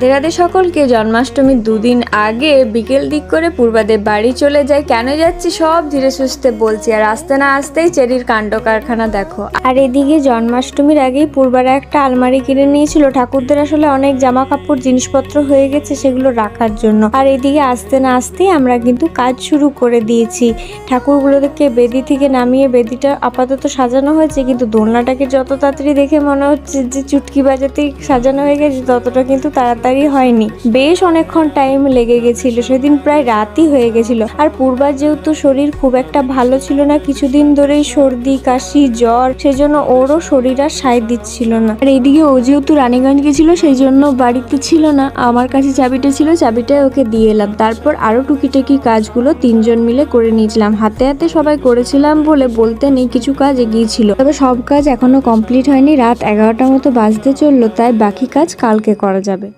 রাধে সকলকে। জন্মাষ্টমীর দুদিন আগে বিকেল দিক করে পূর্বাদের বাড়ি চলে যায়। কেন যাচ্ছি সব ধীরে সুস্থে বলছি, আর আসতে না আসতেই চেরির কাণ্ড কারখানা দেখো। আর এদিকে জন্মাষ্টমীর আগেই পূর্বারা একটা আলমারি কিনে নিয়েছিল। ঠাকুরদের আসলে অনেক জামা কাপড় জিনিসপত্র হয়ে গেছে সেগুলো রাখার জন্য। আর এদিকে আসতে না আসতেই আমরা কিন্তু কাজ শুরু করে দিয়েছি। ঠাকুরগুলোকে বেদি থেকে নামিয়ে বেদিটা আপাতত সাজানো হয়েছে, কিন্তু দোলনাটাকে যত তাড়াতাড়ি দেখে মনে হচ্ছে যে চুটকি বাজাতেই সাজানো হয়ে গেছে, ততটা কিন্তু তাড়াতাড়ি হয়নি। বেশ অনেকক্ষণ টাইম লেগে গেছিল, সেদিন প্রায় রাতই হয়ে গেছিল। আর পূর্বার যেহেতু শরীর খুব একটা ভালো ছিল না, কিছুদিন ধরেই সর্দি কাশি জ্বর, সেজন্য ওরও শরীর আর সায় দিচ্ছিল না। আর এদিকে ও যেহেতু রানীগঞ্জ গেছিল সেই জন্য বাড়িতে ছিল না, আমার কাছে চাবিটা ছিল, চাবিটাই ওকে দিয়ে এলাম। তারপর আরো টুকিটাকি কাজগুলো তিনজন মিলে করে নিয়েছিলাম। হাতে হাতে সবাই করেছিলাম বলে বলতে নেই, কিছু কাজ এগিয়েছিল, তবে সব কাজ এখনো কমপ্লিট হয়নি। রাত 11টার মতো বাজতে চললো, তাই বাকি কাজ কালকে করা যাবে।